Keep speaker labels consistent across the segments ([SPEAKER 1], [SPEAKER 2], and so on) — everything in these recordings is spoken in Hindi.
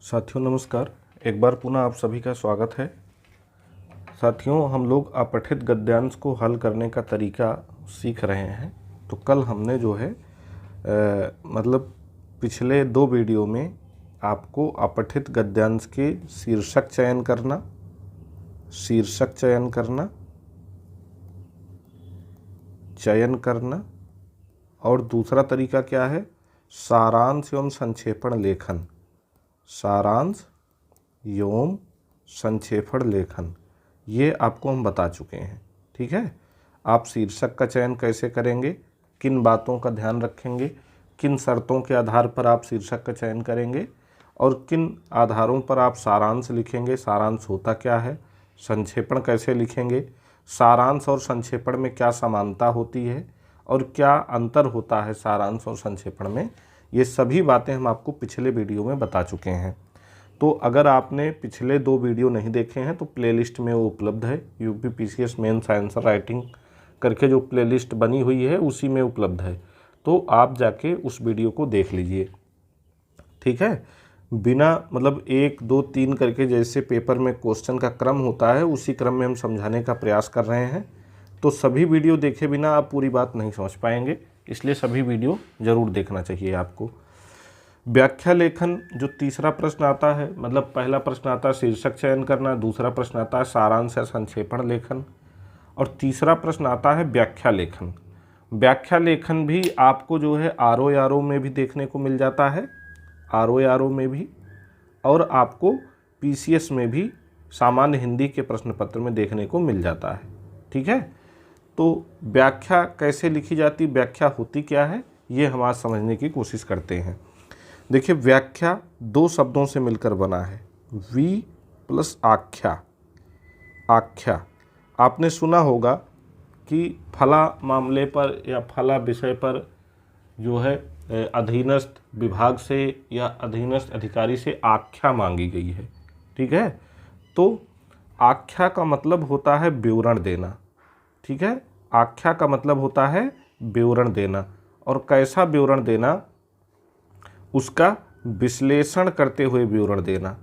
[SPEAKER 1] साथियों नमस्कार। एक बार पुनः आप सभी का स्वागत है। साथियों, हम लोग अपठित गद्यांश को हल करने का तरीका सीख रहे हैं। तो कल हमने जो है पिछले 2 वीडियो में आपको अपठित गद्यांश के शीर्षक चयन करना और दूसरा तरीका क्या है, सारांश एवं संक्षेपण लेखन। ये आपको हम बता चुके हैं। ठीक है, आप शीर्षक का चयन कैसे करेंगे, किन बातों का ध्यान रखेंगे, किन शर्तों के आधार पर आप शीर्षक का चयन करेंगे और किन आधारों पर आप सारांश लिखेंगे, सारांश होता क्या है, संक्षेपण कैसे लिखेंगे, सारांश और संक्षेपण में क्या समानता होती है और क्या अंतर होता है सारांश और संक्षेपण में, ये सभी बातें हम आपको पिछले वीडियो में बता चुके हैं। तो अगर आपने पिछले 2 वीडियो नहीं देखे हैं तो प्लेलिस्ट में वो उपलब्ध है। UP PCS mains answer writing करके जो प्लेलिस्ट बनी हुई है उसी में उपलब्ध है, तो आप जाके उस वीडियो को देख लीजिए। ठीक है, बिना 1 2 3 करके जैसे पेपर में क्वेश्चन का क्रम होता है उसी क्रम में हम समझाने का प्रयास कर रहे हैं। तो सभी वीडियो देखे बिना आप पूरी बात नहीं समझ पाएंगे, इसलिए सभी वीडियो ज़रूर देखना चाहिए आपको। व्याख्या लेखन जो तीसरा प्रश्न आता है, पहला प्रश्न आता है शीर्षक चयन करना, दूसरा प्रश्न आता है सारांश या संक्षेपण लेखन और तीसरा प्रश्न आता है व्याख्या लेखन। व्याख्या लेखन भी आपको जो है आरओ में भी देखने को मिल जाता है, आरओ में भी, और आपको पीसीएस में भी सामान्य हिंदी के प्रश्न पत्र में देखने को मिल जाता है। ठीक है, तो व्याख्या कैसे लिखी जाती, व्याख्या होती क्या है, ये हम आज समझने की कोशिश करते हैं। देखिए, व्याख्या 2 शब्दों से मिलकर बना है, वी प्लस आख्या। आख्या आपने सुना होगा कि फला मामले पर या फला विषय पर जो है अधीनस्थ विभाग से या अधीनस्थ अधिकारी से आख्या मांगी गई है। ठीक है, तो आख्या का मतलब होता है विवरण देना। ठीक है, आख्या का मतलब होता है विवरण देना, और कैसा विवरण देना, उसका विश्लेषण करते हुए विवरण देना।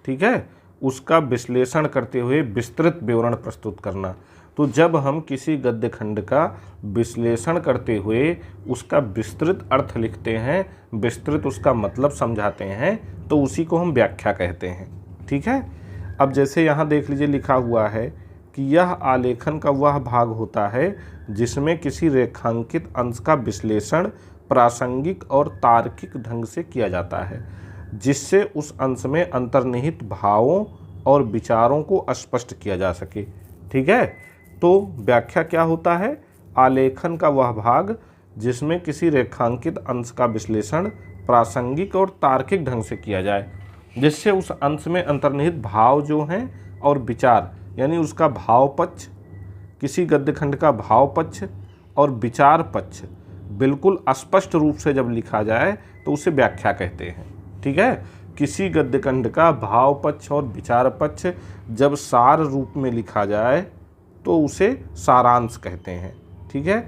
[SPEAKER 1] ठीक है, उसका विश्लेषण करते हुए विस्तृत विवरण प्रस्तुत करना। तो जब हम किसी गद्य खंड का विश्लेषण करते हुए उसका विस्तृत अर्थ लिखते हैं, विस्तृत उसका मतलब समझाते हैं, तो उसी को हम व्याख्या कहते हैं। ठीक है, अब जैसे यहाँ देख लीजिए लिखा हुआ है कि यह आलेखन का वह भाग होता है जिसमें किसी रेखांकित अंश का विश्लेषण प्रासंगिक और तार्किक ढंग से किया जाता है, जिससे उस अंश में अंतर्निहित भावों और विचारों को स्पष्ट किया जा सके। ठीक है, तो व्याख्या क्या होता है, आलेखन का वह भाग जिसमें किसी रेखांकित अंश का विश्लेषण प्रासंगिक और तार्किक ढंग से किया जाए, जिससे उस अंश में अंतर्निहित भाव जो हैं और विचार, यानी उसका भाव पक्ष, किसी गद्य खंड का भाव पक्ष और विचार पक्ष बिल्कुल स्पष्ट रूप से जब लिखा जाए तो उसे व्याख्या कहते हैं। ठीक है, किसी गद्य खंड का भाव पक्ष और विचार पक्ष जब सार रूप में लिखा जाए तो उसे सारांश कहते हैं। ठीक है,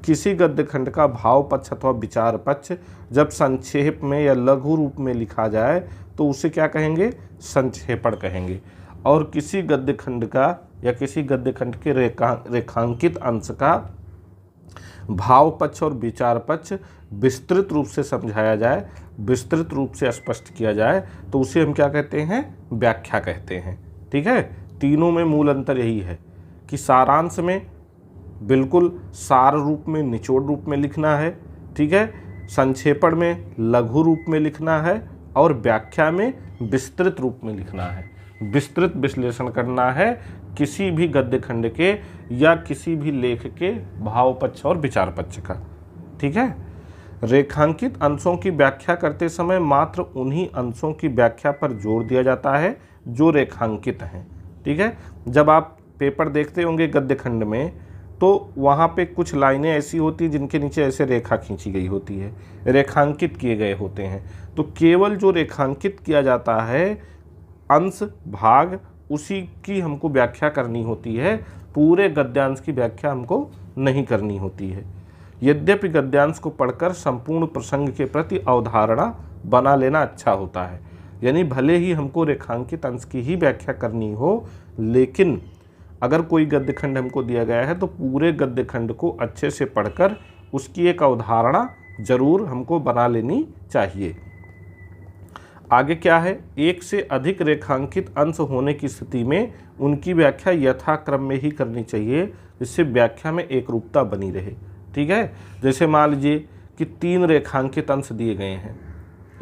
[SPEAKER 1] किसी गद्य खंड का भाव पक्ष अथवा विचार पक्ष जब संक्षेप में या लघु रूप में लिखा जाए तो उसे क्या कहेंगे, संक्षेपण कहेंगे। और किसी गद्य खंड का या किसी गद्य खंड के रेखांकित अंश का भाव पक्ष और विचार पक्ष विस्तृत रूप से समझाया जाए, विस्तृत रूप से स्पष्ट किया जाए, तो उसे हम क्या कहते हैं, व्याख्या कहते हैं। ठीक है, तीनों में मूल अंतर यही है कि सारांश में बिल्कुल सार रूप में, निचोड़ रूप में लिखना है। ठीक है, संक्षेपण में लघु रूप में लिखना है और व्याख्या में विस्तृत रूप में लिखना है, विस्तृत विश्लेषण करना है किसी भी गद्य खंड के या किसी भी लेख के भाव पक्ष और विचार पक्ष का। ठीक है, रेखांकित अंशों की व्याख्या करते समय मात्र उन्हीं अंशों की व्याख्या पर जोर दिया जाता है जो रेखांकित हैं। ठीक है, जब आप पेपर देखते होंगे गद्य खंड में तो वहाँ पे कुछ लाइनें ऐसी होती हैं जिनके नीचे ऐसे रेखा खींची गई होती है, रेखांकित किए गए होते हैं। तो केवल जो रेखांकित किया जाता है अंश भाग, उसी की हमको व्याख्या करनी होती है, पूरे गद्यांश की व्याख्या हमको नहीं करनी होती है। यद्यपि गद्यांश को पढ़कर संपूर्ण प्रसंग के प्रति अवधारणा बना लेना अच्छा होता है, यानी भले ही हमको रेखांकित अंश की ही व्याख्या करनी हो, लेकिन अगर कोई गद्य खंड हमको दिया गया है तो पूरे गद्य खंड को अच्छे से पढ़कर उसकी एक अवधारणा जरूर हमको बना लेनी चाहिए। आगे क्या है, एक से अधिक रेखांकित अंश होने की स्थिति में उनकी व्याख्या यथाक्रम में ही करनी चाहिए, जिससे व्याख्या में एकरूपता बनी रहे। ठीक है, जैसे मान लीजिए कि 3 रेखांकित अंश दिए गए हैं,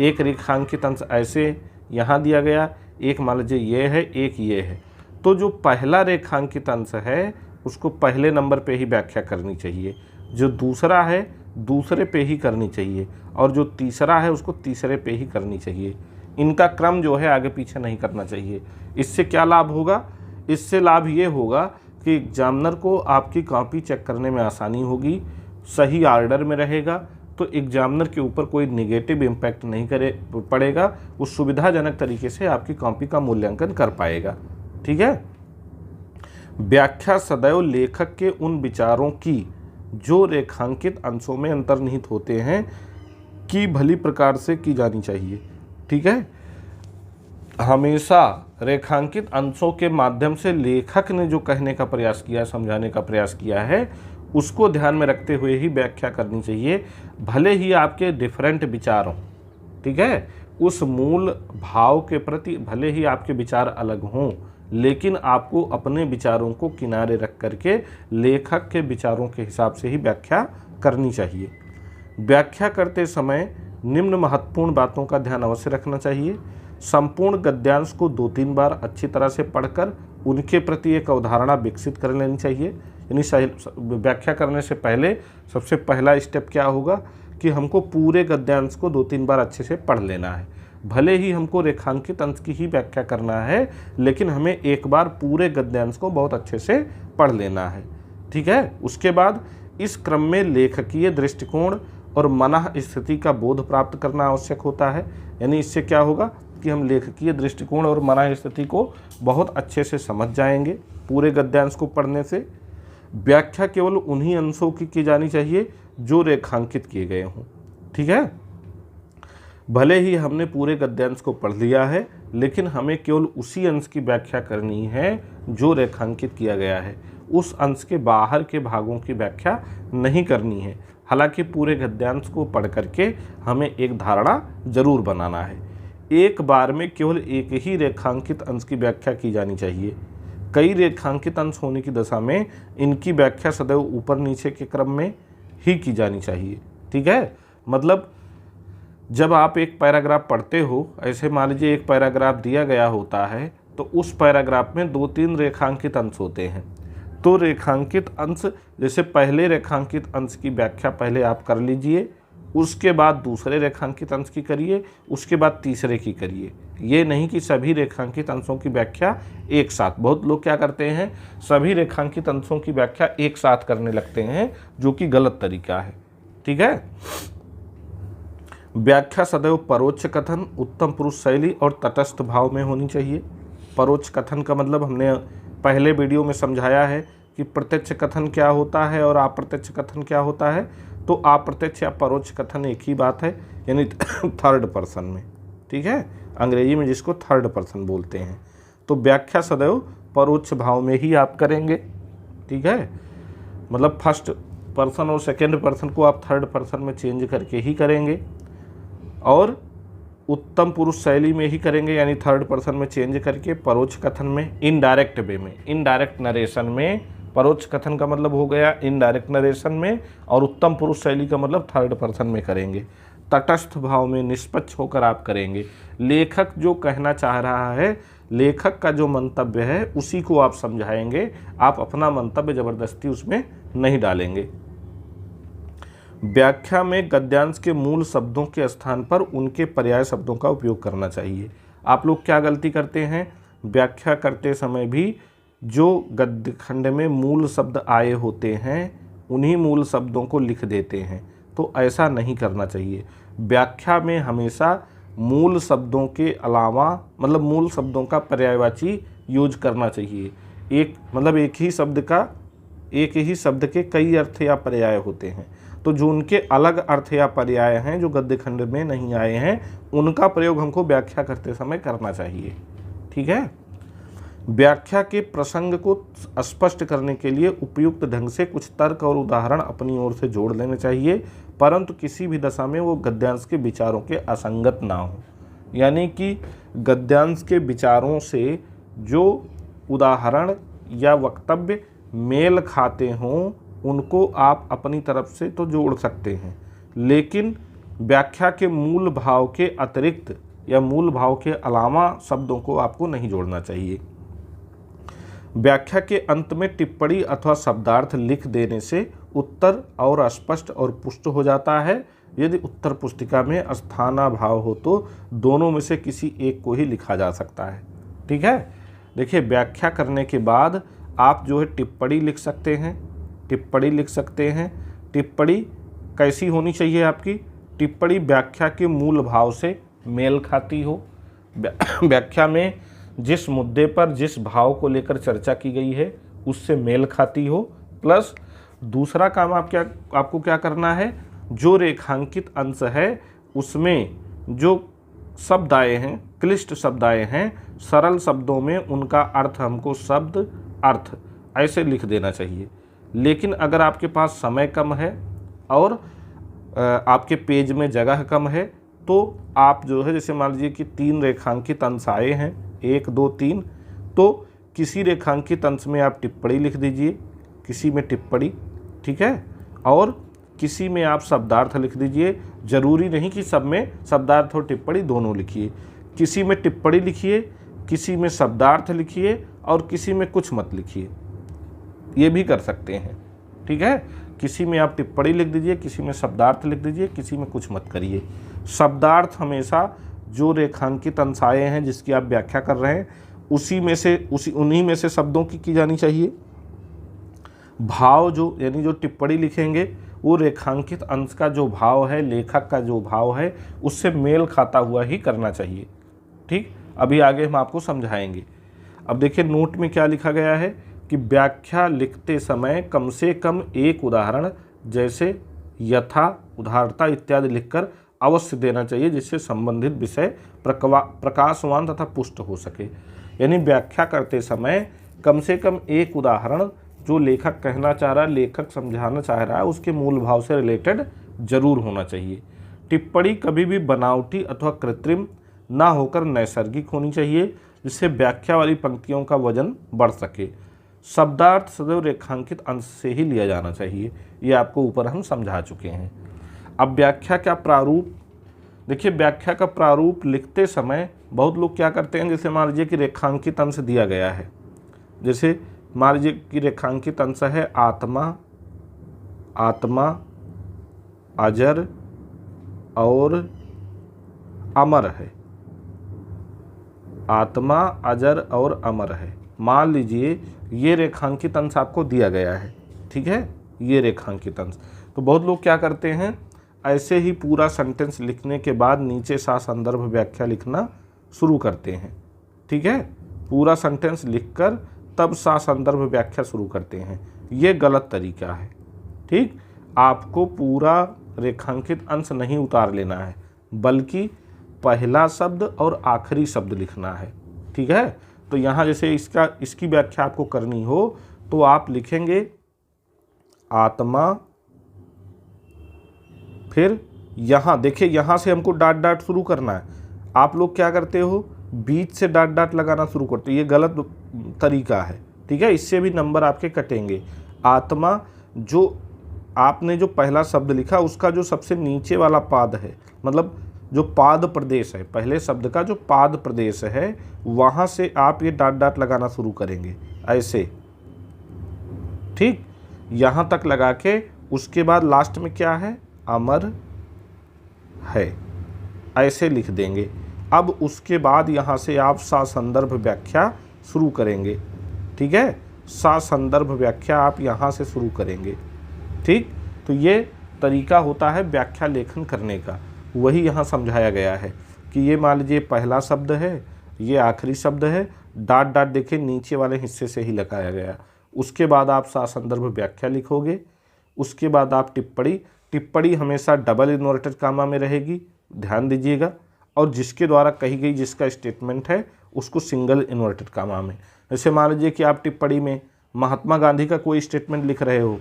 [SPEAKER 1] एक रेखांकित अंश ऐसे यहाँ दिया गया, एक मान लीजिए ये है, एक ये है, तो जो पहला रेखांकित अंश है उसको पहले नंबर पे ही व्याख्या करनी चाहिए, जो दूसरा है दूसरे पे ही करनी चाहिए, और जो तीसरा है उसको तीसरे पे ही करनी चाहिए। इनका क्रम जो है आगे पीछे नहीं करना चाहिए। इससे क्या लाभ होगा, इससे लाभ ये होगा कि एग्जामिनर को आपकी कॉपी चेक करने में आसानी होगी, सही ऑर्डर में रहेगा, तो एग्जामिनर के ऊपर कोई नेगेटिव इम्पैक्ट नहीं पड़ेगा, वो सुविधाजनक तरीके से आपकी कॉपी का मूल्यांकन कर पाएगा। ठीक है। व्याख्या सदैव लेखक के उन विचारों की जो रेखांकित अंशों में अंतर्निहित होते हैं की भली प्रकार से की जानी चाहिए। ठीक है, हमेशा रेखांकित अंशों के माध्यम से लेखक ने जो कहने का प्रयास किया, समझाने का प्रयास किया है, उसको ध्यान में रखते हुए ही व्याख्या करनी चाहिए, भले ही आपके डिफरेंट विचार हों। ठीक है, उस मूल भाव के प्रति भले ही आपके विचार अलग हों, लेकिन आपको अपने विचारों को किनारे रख करके लेखक के विचारों के हिसाब से ही व्याख्या करनी चाहिए। व्याख्या करते समय निम्न महत्वपूर्ण बातों का ध्यान अवश्य रखना चाहिए। संपूर्ण गद्यांश को 2-3 बार अच्छी तरह से पढ़कर उनके प्रति एक अवधारणा विकसित कर लेनी चाहिए। यानी व्याख्या करने से पहले सबसे पहला स्टेप क्या होगा कि हमको पूरे गद्यांश को 2-3 बार अच्छे से पढ़ लेना है। भले ही हमको रेखांकित अंश की ही व्याख्या करना है, लेकिन हमें एक बार पूरे गद्यांश को बहुत अच्छे से पढ़ लेना है। ठीक है, उसके बाद इस क्रम में लेखकीय दृष्टिकोण और मनः स्थिति का बोध प्राप्त करना आवश्यक होता है। यानी इससे क्या होगा कि हम लेखकीय दृष्टिकोण और मनः स्थिति को बहुत अच्छे से समझ जाएंगे पूरे गद्यांश को पढ़ने से। व्याख्या केवल उन्हीं अंशों की जानी चाहिए जो रेखांकित किए गए हों। ठीक है, भले ही हमने पूरे गद्यांश को पढ़ लिया है, लेकिन हमें केवल उसी अंश की व्याख्या करनी है जो रेखांकित किया गया है, उस अंश के बाहर के भागों की व्याख्या नहीं करनी है। हालांकि पूरे गद्यांश को पढ़ करके हमें एक धारणा जरूर बनाना है। एक बार में केवल एक ही रेखांकित अंश की व्याख्या की जानी चाहिए। कई रेखांकित अंश होने की दशा में इनकी व्याख्या सदैव ऊपर नीचे के क्रम में ही की जानी चाहिए। ठीक है, मतलब जब आप एक पैराग्राफ पढ़ते हो, ऐसे मान लीजिए एक पैराग्राफ दिया गया होता है, तो उस पैराग्राफ में 2-3 रेखांकित अंश होते हैं। तो रेखांकित अंश, जैसे पहले रेखांकित अंश की व्याख्या पहले आप कर लीजिए, उसके बाद दूसरे रेखांकित अंश की करिए, उसके बाद तीसरे की करिए। ये नहीं कि सभी रेखांकित अंशों की व्याख्या एक साथ। बहुत लोग क्या करते हैं, सभी रेखांकित अंशों की व्याख्या एक साथ करने लगते हैं, जो कि गलत तरीका है। ठीक है, व्याख्या सदैव परोक्ष कथन, उत्तम पुरुष शैली और तटस्थ भाव में होनी चाहिए। परोक्ष कथन का मतलब हमने पहले वीडियो में समझाया है कि प्रत्यक्ष कथन क्या होता है और अप्रत्यक्ष कथन क्या होता है। तो अप्रत्यक्ष या परोक्ष कथन एक ही बात है, यानी थर्ड पर्सन में। ठीक है, अंग्रेजी में जिसको थर्ड पर्सन बोलते हैं। तो व्याख्या सदैव परोक्ष भाव में ही आप करेंगे। ठीक है, मतलब फर्स्ट पर्सन और सेकेंड पर्सन को आप थर्ड पर्सन में चेंज करके ही करेंगे, और उत्तम पुरुष शैली में ही करेंगे, यानी थर्ड पर्सन में चेंज करके। परोक्ष कथन में इनडायरेक्ट वे में, इनडायरेक्ट नरेशन में, परोक्ष कथन का मतलब हो गया इनडायरेक्ट नरेशन में, और उत्तम पुरुष शैली का मतलब थर्ड पर्सन में करेंगे। तटस्थ भाव में निष्पक्ष होकर आप करेंगे। लेखक जो कहना चाह रहा है, लेखक का जो मंतव्य है, उसी को आप समझाएंगे। आप अपना मंतव्य जबरदस्ती उसमें नहीं डालेंगे। व्याख्या में गद्यांश के मूल शब्दों के स्थान पर उनके पर्याय शब्दों का उपयोग करना चाहिए। आप लोग क्या गलती करते हैं, व्याख्या करते समय भी जो गद्य खंड में मूल शब्द आए होते हैं उन्हीं मूल शब्दों को लिख देते हैं। तो ऐसा नहीं करना चाहिए। व्याख्या में हमेशा मूल शब्दों के अलावा, मतलब मूल शब्दों का पर्यायवाची यूज करना चाहिए। एक ही शब्द के कई अर्थ या पर्याय होते हैं। तो जो उनके अलग अर्थ या पर्याय हैं जो गद्य खंड में नहीं आए हैं, उनका प्रयोग हमको व्याख्या करते समय करना चाहिए। ठीक है। व्याख्या के प्रसंग को स्पष्ट करने के लिए उपयुक्त ढंग से कुछ तर्क और उदाहरण अपनी ओर से जोड़ लेने चाहिए, परंतु किसी भी दशा में वो गद्यांश के विचारों के असंगत ना हो। यानी कि गद्यांश के विचारों से जो उदाहरण या वक्तव्य मेल खाते हों उनको आप अपनी तरफ से तो जोड़ सकते हैं, लेकिन व्याख्या के मूल भाव के अतिरिक्त या मूल भाव के अलावा शब्दों को आपको नहीं जोड़ना चाहिए। व्याख्या के अंत में टिप्पणी अथवा शब्दार्थ लिख देने से उत्तर और स्पष्ट और पुष्ट हो जाता है। यदि उत्तर पुस्तिका में स्थानाभाव हो तो दोनों में से किसी एक को ही लिखा जा सकता है। ठीक है। देखिए, व्याख्या करने के बाद आप जो है टिप्पणी लिख सकते हैं। टिप्पणी कैसी होनी चाहिए आपकी? टिप्पणी व्याख्या के मूल भाव से मेल खाती हो, व्याख्या में जिस मुद्दे पर जिस भाव को लेकर चर्चा की गई है उससे मेल खाती हो, प्लस दूसरा काम आपको क्या करना है, जो रेखांकित अंश है उसमें जो शब्द आए हैं, क्लिष्ट शब्द आए हैं, सरल शब्दों में उनका अर्थ हमको शब्द अर्थ ऐसे लिख देना चाहिए। लेकिन अगर आपके पास समय कम है और आपके पेज में जगह कम है तो आप जो है, जैसे मान लीजिए कि 3 रेखांकित अंश आए हैं, 1 2 3, तो किसी रेखांकित अंश में आप टिप्पणी लिख दीजिए, किसी में टिप्पणी, ठीक है, और किसी में आप शब्दार्थ लिख दीजिए। जरूरी नहीं कि सब में शब्दार्थ और टिप्पणी दोनों लिखिए, किसी में टिप्पणी लिखिए, किसी में शब्दार्थ लिखिए और किसी में कुछ मत लिखिए, ये भी कर सकते हैं। ठीक है। किसी में आप टिप्पणी लिख दीजिए, किसी में शब्दार्थ लिख दीजिए, किसी में कुछ मत करिए। शब्दार्थ हमेशा जो रेखांकित अंश आए हैं जिसकी आप व्याख्या कर रहे हैं उन्हीं में से शब्दों की जानी चाहिए। भाव जो यानी जो टिप्पणी लिखेंगे वो रेखांकित अंश का जो भाव है, लेखक का जो भाव है, उससे मेल खाता हुआ ही करना चाहिए। ठीक, अभी आगे हम आपको समझाएंगे। अब देखिए नोट में क्या लिखा गया है कि व्याख्या लिखते समय कम से कम एक उदाहरण जैसे यथा, उदारता इत्यादि लिखकर अवश्य देना चाहिए, जिससे संबंधित विषय प्रकाशवान तथा पुष्ट हो सके। यानी व्याख्या करते समय कम से कम एक उदाहरण जो लेखक कहना चाह रहा है, लेखक समझाना चाह रहा है, उसके मूल भाव से रिलेटेड जरूर होना चाहिए। टिप्पणी कभी भी बनावटी अथवा कृत्रिम ना होकर नैसर्गिक होनी चाहिए, जिससे व्याख्या वाली पंक्तियों का वजन बढ़ सके। शब्दार्थ सदैव रेखांकित अंश से ही लिया जाना चाहिए, ये आपको ऊपर हम समझा चुके हैं। अब व्याख्या का प्रारूप देखिए, व्याख्या का प्रारूप लिखते समय बहुत लोग क्या करते हैं, जैसे मान लीजिए कि रेखांकित अंश दिया गया है, जैसे मान लीजिए कि रेखांकित अंश है आत्मा अजर और अमर है। आत्मा अजर और अमर है, मान लीजिए ये रेखांकित अंश आपको दिया गया है। ठीक है, ये रेखांकित अंश। तो बहुत लोग क्या करते हैं, ऐसे ही पूरा सेंटेंस लिखने के बाद नीचे सा संदर्भ व्याख्या लिखना शुरू करते हैं। ठीक है, पूरा सेंटेंस लिखकर तब सा संदर्भ व्याख्या शुरू करते हैं, ये गलत तरीका है। ठीक, आपको पूरा रेखांकित अंश नहीं उतार लेना है, बल्कि पहला शब्द और आखिरी शब्द लिखना है। ठीक है, तो यहाँ जैसे इसकी व्याख्या आपको करनी हो तो आप लिखेंगे आत्मा, फिर यहाँ देखिए, यहाँ से हमको डॉट डॉट शुरू करना है। आप लोग क्या करते हो, बीच से डॉट डॉट लगाना शुरू करते हो, ये गलत तरीका है। ठीक है, इससे भी नंबर आपके कटेंगे। आत्मा, जो आपने जो पहला शब्द लिखा उसका जो सबसे नीचे वाला पाद है, मतलब जो पाद प्रदेश है, पहले शब्द का जो पाद प्रदेश है, वहाँ से आप ये डॉट डॉट लगाना शुरू करेंगे ऐसे। ठीक, यहाँ तक लगा के उसके बाद लास्ट में क्या है, अमर है, ऐसे लिख देंगे। अब उसके बाद यहाँ से आप सा संदर्भ व्याख्या शुरू करेंगे। ठीक है, सा संदर्भ व्याख्या आप यहाँ से शुरू करेंगे। ठीक, तो ये तरीका होता है व्याख्या लेखन करने का, वही यहाँ समझाया गया है कि ये मान लीजिए पहला शब्द है, ये आखिरी शब्द है, डॉट डॉट देखिए नीचे वाले हिस्से से ही लगाया गया। उसके बाद आप सा संदर्भ व्याख्या लिखोगे, उसके बाद आप टिप्पणी, टिप्पणी हमेशा डबल इन्वर्टेड कामा में रहेगी, ध्यान दीजिएगा, और जिसके द्वारा कही गई जिसका स्टेटमेंट है उसको सिंगल इन्वर्टेड कामा में। जैसे मान लीजिए कि आप टिप्पणी में महात्मा गांधी का कोई स्टेटमेंट लिख रहे हो,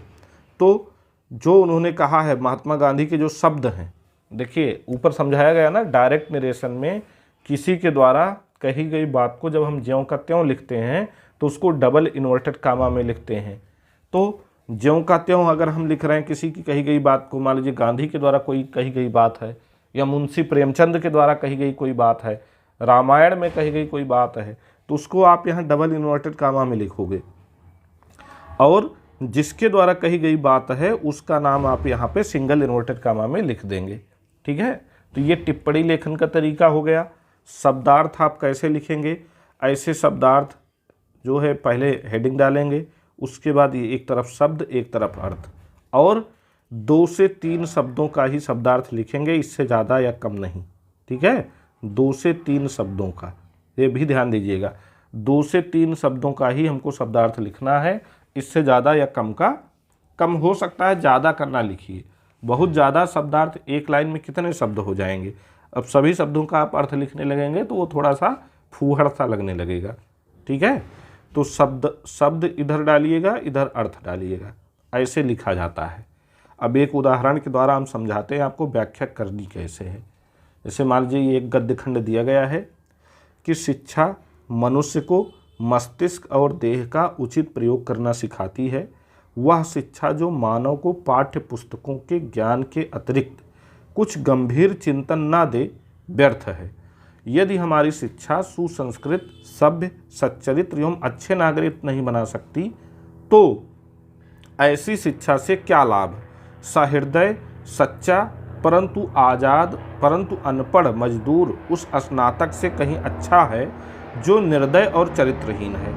[SPEAKER 1] तो जो उन्होंने कहा है, महात्मा गांधी के जो शब्द हैं, देखिए ऊपर समझाया गया ना, डायरेक्ट नरेशन में किसी के द्वारा कही गई बात को जब हम ज्यों का त्यों लिखते हैं तो उसको डबल इन्वर्टेड कामा में लिखते हैं। तो ज्यों का त्यों अगर हम लिख रहे हैं किसी की कही गई बात को, मान लीजिए गांधी के द्वारा कोई कही गई बात है, या मुंशी प्रेमचंद के द्वारा कही गई कोई बात है, रामायण में कही गई कोई बात है, तो उसको आप यहाँ डबल इन्वर्टेड कामा में लिखोगे, और जिसके द्वारा कही गई बात है उसका नाम आप यहाँ पे सिंगल इन्वर्टेड कामा में लिख देंगे। ठीक है, तो ये टिप्पणी लेखन का तरीका हो गया। शब्दार्थ आप कैसे लिखेंगे, ऐसे शब्दार्थ जो है पहले हेडिंग डालेंगे, उसके बाद ये एक तरफ शब्द एक तरफ अर्थ, और 2 से 3 शब्दों का ही शब्दार्थ लिखेंगे, इससे ज़्यादा या कम नहीं। ठीक है, 2 से 3 शब्दों का, ये भी ध्यान दीजिएगा, 2 से 3 शब्दों का ही हमको शब्दार्थ लिखना है, इससे ज़्यादा या कम का कम हो सकता है, ज़्यादा करना लिखिए। बहुत ज़्यादा शब्दार्थ एक लाइन में कितने शब्द हो जाएंगे, अब सभी शब्दों का आप अर्थ लिखने लगेंगे तो वो थोड़ा सा फूहड़ सा लगने लगेगा। ठीक है, तो शब्द इधर डालिएगा, इधर अर्थ डालिएगा, ऐसे लिखा जाता है। अब एक उदाहरण के द्वारा हम समझाते हैं आपको व्याख्या करनी कैसे है। जैसे मान लीजिए ये एक गद्य खंड दिया गया है कि शिक्षा मनुष्य को मस्तिष्क और देह का उचित प्रयोग करना सिखाती है। वह शिक्षा जो मानव को पाठ्य पुस्तकों के ज्ञान के अतिरिक्त कुछ गंभीर चिंतन ना दे, व्यर्थ है। यदि हमारी शिक्षा सुसंस्कृत, सभ्य, सच्चरित्र एवं अच्छे नागरिक नहीं बना सकती तो ऐसी शिक्षा से क्या लाभ। सहृदय, सच्चा, परंतु आज़ाद, परंतु अनपढ़ मजदूर उस स्नातक से कहीं अच्छा है जो निर्दय और चरित्रहीन है।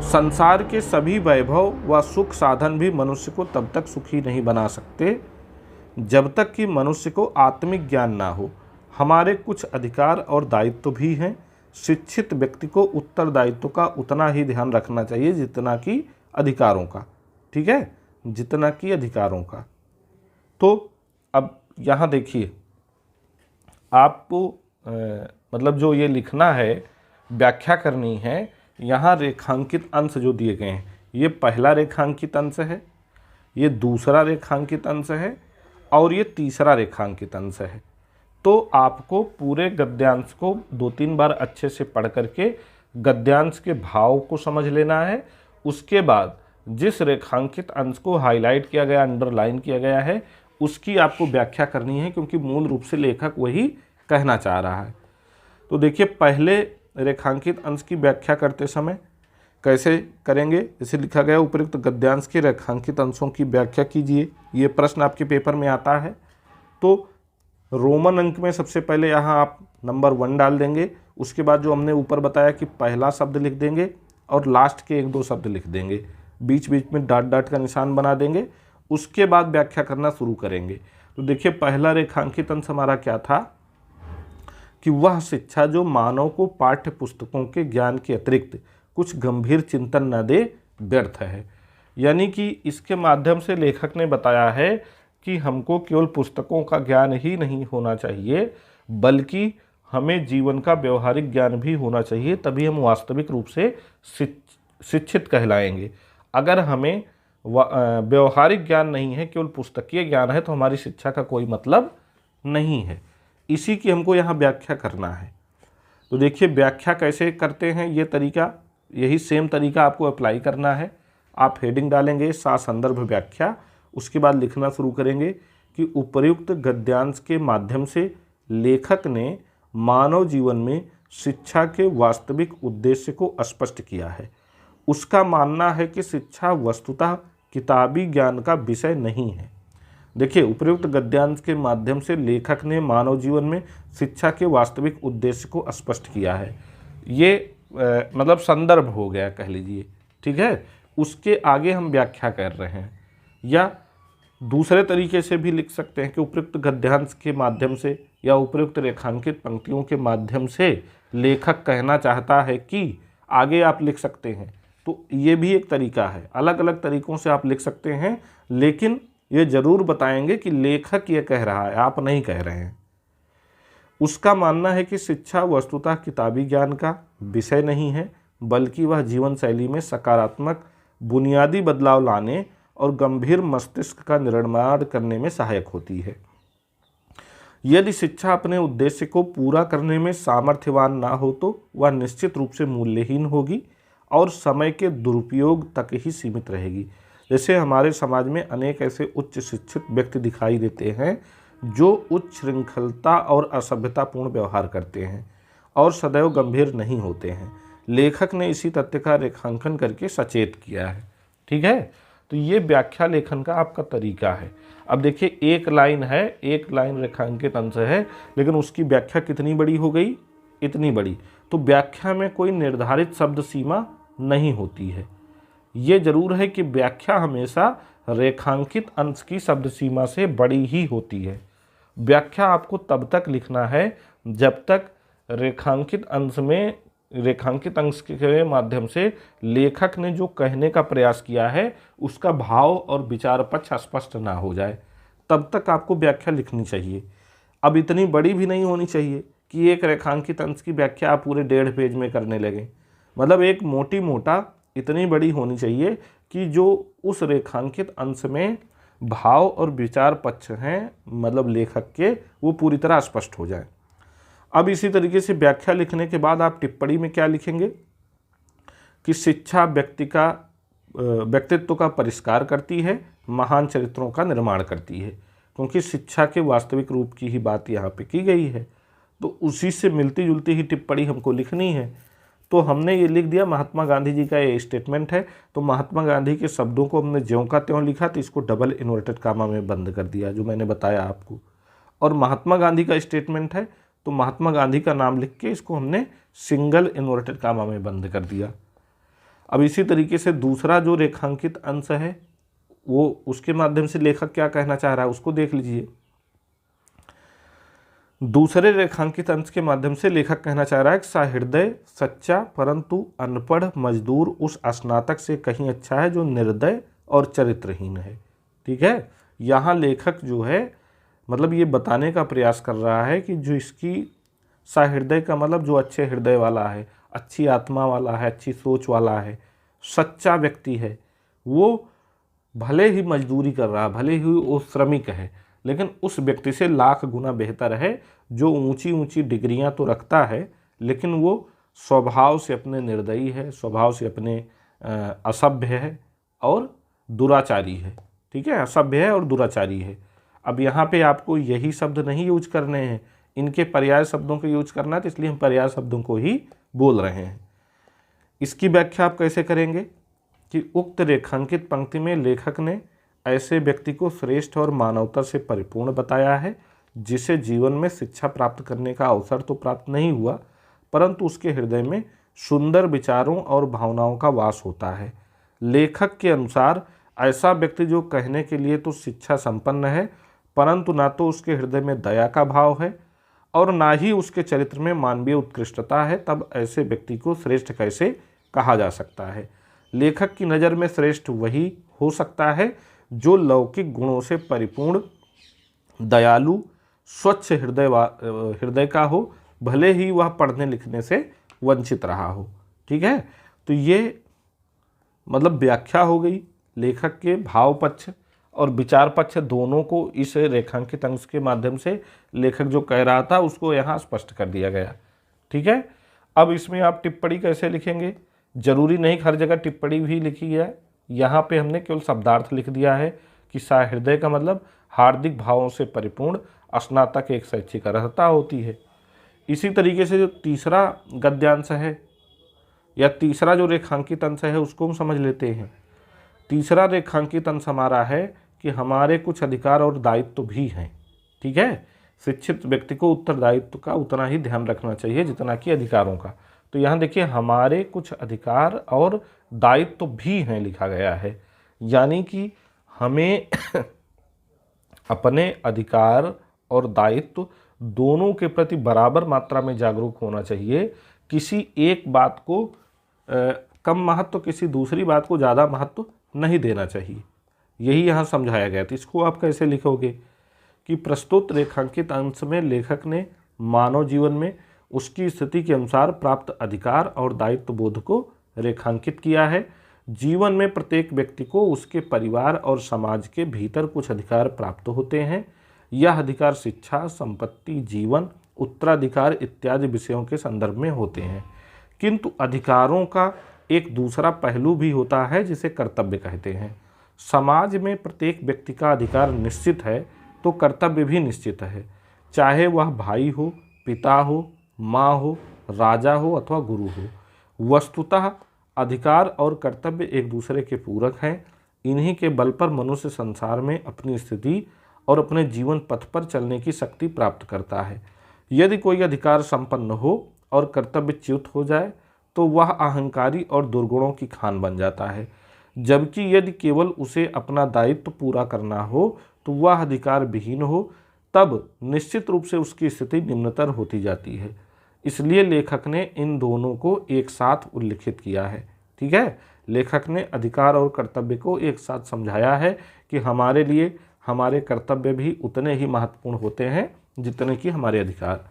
[SPEAKER 1] संसार के सभी वैभव व सुख साधन भी मनुष्य को तब तक सुखी नहीं बना सकते जब तक कि मनुष्य को आत्मिक ज्ञान ना हो। हमारे कुछ अधिकार और दायित्व भी हैं। शिक्षित व्यक्ति को उत्तरदायित्व का उतना ही ध्यान रखना चाहिए जितना कि अधिकारों का। ठीक है, जितना कि अधिकारों का। तो अब यहाँ देखिए, आपको मतलब जो ये लिखना है, व्याख्या करनी है, यहाँ रेखांकित अंश जो दिए गए हैं, ये पहला रेखांकित अंश है, ये दूसरा रेखांकित अंश है, और ये तीसरा रेखांकित अंश है। तो आपको पूरे गद्यांश को 2-3 बार अच्छे से पढ़ करके गद्यांश के भाव को समझ लेना है। उसके बाद जिस रेखांकित अंश को हाईलाइट किया गया, अंडरलाइन किया गया है, उसकी आपको व्याख्या करनी है, क्योंकि मूल रूप से लेखक वही कहना चाह रहा है। तो देखिए, पहले रेखांकित अंश की व्याख्या करते समय कैसे करेंगे, जैसे लिखा गया उपयुक्त गद्यांश के रेखांकित अंशों की व्याख्या कीजिए। ये प्रश्न आपके पेपर में आता है। तो रोमन अंक में सबसे पहले यहाँ आप नंबर 1 डाल देंगे। उसके बाद जो हमने ऊपर बताया कि पहला शब्द लिख देंगे और लास्ट के 1-2 शब्द लिख देंगे, बीच बीच में डॉट डॉट का निशान बना देंगे। उसके बाद व्याख्या करना शुरू करेंगे। तो देखिए, पहला रेखांकित अंश हमारा क्या था कि वह शिक्षा जो मानव को पाठ्य पुस्तकों के ज्ञान के अतिरिक्त कुछ गंभीर चिंतन न दे, व्यर्थ है। यानी कि इसके माध्यम से लेखक ने बताया है कि हमको केवल पुस्तकों का ज्ञान ही नहीं होना चाहिए, बल्कि हमें जीवन का व्यवहारिक ज्ञान भी होना चाहिए, तभी हम वास्तविक रूप से शिक्षित कहलाएंगे। अगर हमें व्यवहारिक ज्ञान नहीं है, केवल पुस्तकीय ज्ञान है, तो हमारी शिक्षा का कोई मतलब नहीं है। इसी की हमको यहाँ व्याख्या करना है। तो देखिए, व्याख्या कैसे करते हैं, ये तरीका, यही सेम तरीका आपको अप्लाई करना है। आप हेडिंग डालेंगे संदर्भ व्याख्या, उसके बाद लिखना शुरू करेंगे कि उपर्युक्त गद्यांश के माध्यम से लेखक ने मानव जीवन में शिक्षा के वास्तविक उद्देश्य को स्पष्ट किया है। उसका मानना है कि शिक्षा वस्तुतः किताबी ज्ञान का विषय नहीं है। देखिए, उपर्युक्त गद्यांश के माध्यम से लेखक ने मानव जीवन में शिक्षा के वास्तविक उद्देश्य को स्पष्ट किया है। ये मतलब संदर्भ हो गया, कह लीजिए। ठीक है, उसके आगे हम व्याख्या कर रहे हैं। या दूसरे तरीके से भी लिख सकते हैं कि उपर्युक्त गद्यांश के माध्यम से या उपर्युक्त रेखांकित पंक्तियों के माध्यम से लेखक कहना चाहता है कि, आगे आप लिख सकते हैं। तो ये भी एक तरीका है, अलग अलग तरीकों से आप लिख सकते हैं, लेकिन ये जरूर बताएंगे कि लेखक ये कह रहा है, आप नहीं कह रहे हैं। उसका मानना है कि शिक्षा वस्तुतः किताबी ज्ञान का विषय नहीं है, बल्कि वह जीवन शैली में सकारात्मक बुनियादी बदलाव लाने और गंभीर मस्तिष्क का निर्माण करने में सहायक होती है। यदि शिक्षा अपने उद्देश्य को पूरा करने में सामर्थ्यवान ना हो तो वह निश्चित रूप से मूल्यहीन होगी और समय के दुरुपयोग तक ही सीमित रहेगी। जैसे हमारे समाज में अनेक ऐसे उच्च शिक्षित व्यक्ति दिखाई देते हैं जो उच्च श्रृंखलता और असभ्यतापूर्ण व्यवहार करते हैं और सदैव गंभीर नहीं होते हैं। लेखक ने इसी तथ्य का रेखांकन करके सचेत किया है। ठीक है, तो ये व्याख्या लेखन का आपका तरीका है। अब देखिए, एक लाइन है, एक लाइन रेखांकित अंश है, लेकिन उसकी व्याख्या कितनी बड़ी हो गई, इतनी बड़ी। तो व्याख्या में कोई निर्धारित शब्द सीमा नहीं होती है। ये जरूर है कि व्याख्या हमेशा रेखांकित अंश की शब्द सीमा से बड़ी ही होती है। व्याख्या आपको तब तक लिखना है जब तक रेखांकित अंश के माध्यम से लेखक ने जो कहने का प्रयास किया है उसका भाव और विचार पक्ष स्पष्ट ना हो जाए, तब तक आपको व्याख्या लिखनी चाहिए। अब इतनी बड़ी भी नहीं होनी चाहिए कि एक रेखांकित अंश की व्याख्या आप पूरे 1.5 पेज में करने लगे। मतलब एक मोटी मोटा इतनी बड़ी होनी चाहिए कि जो उस रेखांकित अंश में भाव और विचार पक्ष हैं, मतलब लेखक के, वो पूरी तरह स्पष्ट हो जाए। अब इसी तरीके से व्याख्या लिखने के बाद आप टिप्पणी में क्या लिखेंगे कि शिक्षा व्यक्तित्व का परिष्कार करती है, महान चरित्रों का निर्माण करती है। क्योंकि शिक्षा के वास्तविक रूप की ही बात यहाँ पे की गई है, तो उसी से मिलती जुलती ही टिप्पणी हमको लिखनी है। तो हमने ये लिख दिया, महात्मा गांधी जी का ये स्टेटमेंट है, तो महात्मा गांधी के शब्दों को हमने ज्यों का त्यों लिखा, तो इसको डबल इन्वर्टेड कामा में बंद कर दिया, जो मैंने बताया आपको। और महात्मा गांधी का स्टेटमेंट है, तो महात्मा गांधी का नाम लिख के इसको हमने सिंगल इन्वर्टेड कामा में बंद कर दिया। अब इसी तरीके से दूसरा जो रेखांकित अंश है, वो उसके माध्यम से लेखक क्या कहना चाह रहा है उसको देख लीजिए। दूसरे रेखांकित अंश के माध्यम से लेखक कहना चाह रहा है कि सहृदय, सच्चा परंतु अनपढ़ मजदूर उस स्नातक से कहीं अच्छा है जो निर्दय और चरित्रहीन है। ठीक है, यहाँ लेखक जो है मतलब ये बताने का प्रयास कर रहा है कि जो इसकी सहृदय का मतलब जो अच्छे हृदय वाला है, अच्छी आत्मा वाला है, अच्छी सोच वाला है, सच्चा व्यक्ति है, वो भले ही मजदूरी कर रहा है, भले ही वो श्रमिक है, लेकिन उस व्यक्ति से लाख गुना बेहतर है जो ऊंची ऊंची डिग्रियां तो रखता है लेकिन वो स्वभाव से अपने निर्दयी है, स्वभाव से अपने असभ्य है और दुराचारी है। ठीक है, असभ्य है और दुराचारी है। अब यहाँ पे आपको यही शब्द नहीं यूज करने हैं, इनके पर्याय शब्दों को यूज करना है, तो इसलिए हम पर्याय शब्दों को ही बोल रहे हैं। इसकी व्याख्या आप कैसे करेंगे कि उक्त रेखांकित पंक्ति में लेखक ने ऐसे व्यक्ति को श्रेष्ठ और मानवता से परिपूर्ण बताया है जिसे जीवन में शिक्षा प्राप्त करने का अवसर तो प्राप्त नहीं हुआ, परंतु उसके हृदय में सुंदर विचारों और भावनाओं का वास होता है। लेखक के अनुसार ऐसा व्यक्ति जो कहने के लिए तो शिक्षा संपन्न है, परंतु ना तो उसके हृदय में दया का भाव है और ना ही उसके चरित्र में मानवीय उत्कृष्टता है, तब ऐसे व्यक्ति को श्रेष्ठ कैसे कहा जा सकता है। लेखक की नज़र में श्रेष्ठ वही हो सकता है जो लौकिक गुणों से परिपूर्ण, दयालु, स्वच्छ हृदय का हो, भले ही वह पढ़ने लिखने से वंचित रहा हो। ठीक है, तो ये मतलब व्याख्या हो गई लेखक के भाव पक्ष और विचार पक्ष दोनों को इस रेखांकित अंश के माध्यम से लेखक जो कह रहा था उसको यहाँ स्पष्ट कर दिया गया। ठीक है, अब इसमें आप टिप्पणी कैसे लिखेंगे, जरूरी नहीं हर जगह टिप्पणी भी लिखी है, यहाँ पे हमने केवल शब्दार्थ लिख दिया है कि सहृदय का मतलब हार्दिक भावों से परिपूर्ण, स्नातक एक शैक्षिक अर्हता होती है। इसी तरीके से जो तीसरा गद्यांश है या तीसरा जो रेखांकित अंश है उसको हम समझ लेते हैं। तीसरा रेखांकित अंश हमारा है कि हमारे कुछ अधिकार और दायित्व भी हैं। ठीक है, शिक्षित व्यक्ति को उत्तरदायित्व का उतना ही ध्यान रखना चाहिए जितना कि अधिकारों का। तो यहाँ देखिए हमारे कुछ अधिकार और दायित्व भी हैं लिखा गया है, यानी कि हमें अपने अधिकार और दायित्व दोनों के प्रति बराबर मात्रा में जागरूक होना चाहिए। किसी एक बात को कम महत्व, किसी दूसरी बात को ज़्यादा महत्व नहीं देना चाहिए। यही यहाँ समझाया गया। तो इसको आप कैसे लिखोगे कि प्रस्तुत रेखांकित अंश में लेखक ने मानव जीवन में उसकी स्थिति के अनुसार प्राप्त अधिकार और दायित्व बोध को रेखांकित किया है। जीवन में प्रत्येक व्यक्ति को उसके परिवार और समाज के भीतर कुछ अधिकार प्राप्त होते हैं। यह अधिकार शिक्षा, संपत्ति, जीवन, उत्तराधिकार इत्यादि विषयों के संदर्भ में होते हैं। किंतु अधिकारों का एक दूसरा पहलू भी होता है जिसे कर्तव्य कहते हैं। समाज में प्रत्येक व्यक्ति का अधिकार निश्चित है तो कर्तव्य भी निश्चित है, चाहे वह भाई हो, पिता हो, माँ हो, राजा हो अथवा गुरु हो। वस्तुतः अधिकार और कर्तव्य एक दूसरे के पूरक हैं। इन्हीं के बल पर मनुष्य संसार में अपनी स्थिति और अपने जीवन पथ पर चलने की शक्ति प्राप्त करता है। यदि कोई अधिकार संपन्न हो और कर्तव्य च्युत हो जाए तो वह अहंकारी और दुर्गुणों की खान बन जाता है, जबकि यदि केवल उसे अपना दायित्व पूरा करना हो तो वह अधिकार विहीन हो, तब निश्चित रूप से उसकी स्थिति निम्नतर होती जाती है। इसलिए लेखक ने इन दोनों को एक साथ उल्लिखित किया है। ठीक है, लेखक ने अधिकार और कर्तव्य को एक साथ समझाया है कि हमारे लिए हमारे कर्तव्य भी उतने ही महत्वपूर्ण होते हैं जितने कि हमारे अधिकार।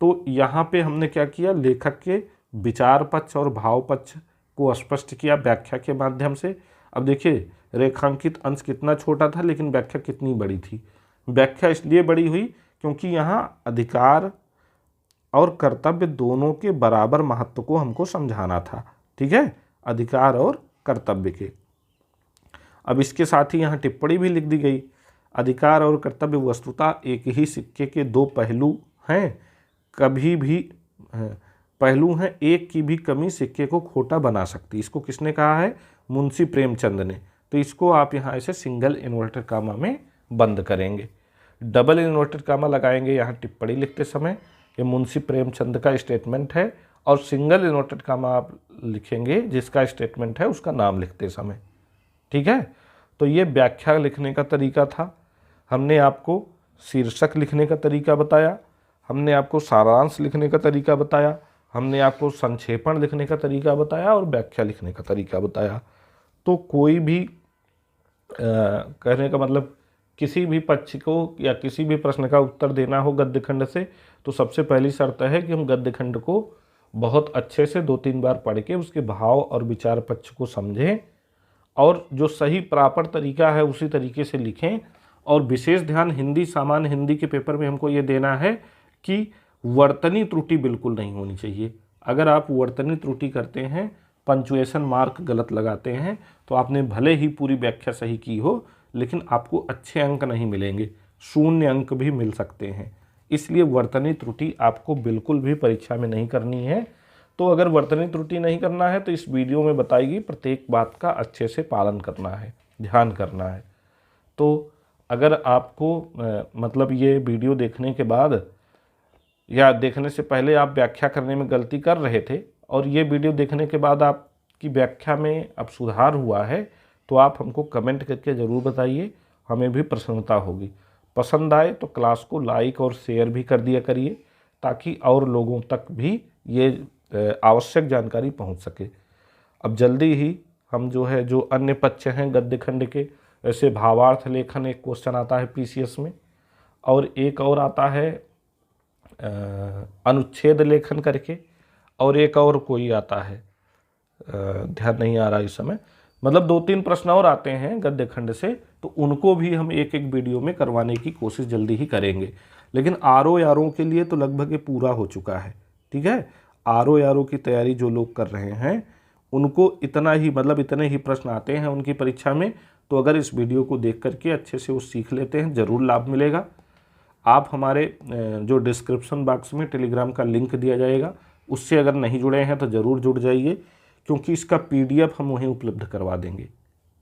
[SPEAKER 1] तो यहाँ पे हमने क्या किया, लेखक के विचार पक्ष और भाव पक्ष को स्पष्ट किया व्याख्या के माध्यम से। अब देखिए रेखांकित अंश कितना छोटा था लेकिन व्याख्या कितनी बड़ी थी। व्याख्या इसलिए बड़ी हुई क्योंकि यहाँ अधिकार और कर्तव्य दोनों के बराबर महत्व को हमको समझाना था। ठीक है, अधिकार और कर्तव्य के। अब इसके साथ ही यहाँ टिप्पणी भी लिख दी गई, अधिकार और कर्तव्य वस्तुतः एक ही सिक्के के दो पहलू हैं, कभी भी पहलू हैं, एक की भी कमी सिक्के को खोटा बना सकती। इसको किसने कहा है, मुंशी प्रेमचंद ने। तो इसको आप यहाँ ऐसे सिंगल इन्वर्टेड कामा में बंद करेंगे, डबल इन्वर्टेड कामा लगाएंगे यहाँ टिप्पणी लिखते समय। ये मुंशी प्रेमचंद का स्टेटमेंट है, और सिंगल इन्वर्टेड कामा आप लिखेंगे जिसका स्टेटमेंट है उसका नाम लिखते समय। ठीक है, तो ये व्याख्या लिखने का तरीका था। हमने आपको शीर्षक लिखने का तरीका बताया, हमने आपको सारांश लिखने का तरीका बताया, हमने आपको संक्षेपण लिखने का तरीका बताया और व्याख्या लिखने का तरीका बताया। तो कोई भी कहने का मतलब किसी भी पक्ष को या किसी भी प्रश्न का उत्तर देना हो गद्य खंड से, तो सबसे पहली शर्त है कि हम गद्य खंड को बहुत अच्छे से 2-3 बार पढ़ के उसके भाव और विचार पक्ष को समझें, और जो सही प्रॉपर तरीका है उसी तरीके से लिखें। और विशेष ध्यान हिंदी, सामान्य हिंदी के पेपर में हमको ये देना है कि वर्तनी त्रुटि बिल्कुल नहीं होनी चाहिए। अगर आप वर्तनी त्रुटि करते हैं, पंचुएशन मार्क गलत लगाते हैं, तो आपने भले ही पूरी व्याख्या सही की हो लेकिन आपको अच्छे अंक नहीं मिलेंगे, 0 अंक भी मिल सकते हैं। इसलिए वर्तनी त्रुटि आपको बिल्कुल भी परीक्षा में नहीं करनी है। तो अगर वर्तनी त्रुटि नहीं करना है तो इस वीडियो में बताएगी प्रत्येक बात का अच्छे से पालन करना है, ध्यान करना है। तो अगर आपको मतलब ये वीडियो देखने के बाद या देखने से पहले आप व्याख्या करने में गलती कर रहे थे और ये वीडियो देखने के बाद आपकी व्याख्या में अब सुधार हुआ है, तो आप हमको कमेंट करके ज़रूर बताइए, हमें भी प्रसन्नता होगी। पसंद आए तो क्लास को लाइक और शेयर भी कर दिया करिए ताकि और लोगों तक भी ये आवश्यक जानकारी पहुंच सके। अब जल्दी ही हम जो अन्य पक्ष हैं गद्य खंड के, ऐसे भावार्थ लेखन एक क्वेश्चन आता है पीसीएस में, और एक और आता है अनुच्छेद लेखन करके, और एक और कोई आता है ध्यान नहीं आ रहा इस समय, मतलब 2-3 प्रश्न और आते हैं गद्य खंड से, तो उनको भी हम एक एक वीडियो में करवाने की कोशिश जल्दी ही करेंगे। लेकिन आरओ के लिए तो लगभग ये पूरा हो चुका है। ठीक है, आरओ की तैयारी जो लोग कर रहे हैं उनको इतना ही मतलब इतने ही प्रश्न आते हैं उनकी परीक्षा में। तो अगर इस वीडियो को देख करके अच्छे से वो सीख लेते हैं, ज़रूर लाभ मिलेगा। आप हमारे जो डिस्क्रिप्शन बॉक्स में टेलीग्राम का लिंक दिया जाएगा, उससे अगर नहीं जुड़े हैं तो ज़रूर जुड़ जाइए, क्योंकि इसका पीडीएफ हम वहीं उपलब्ध करवा देंगे।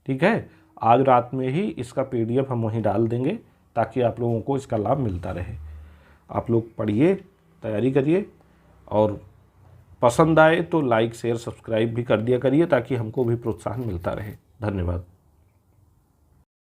[SPEAKER 1] ठीक है, आज रात में ही इसका पीडीएफ हम वहीं डाल देंगे ताकि आप लोगों को इसका लाभ मिलता रहे। आप लोग पढ़िए, तैयारी करिए, और पसंद आए तो लाइक शेयर सब्सक्राइब भी कर दिया करिए ताकि हमको भी प्रोत्साहन मिलता रहे। धन्यवाद।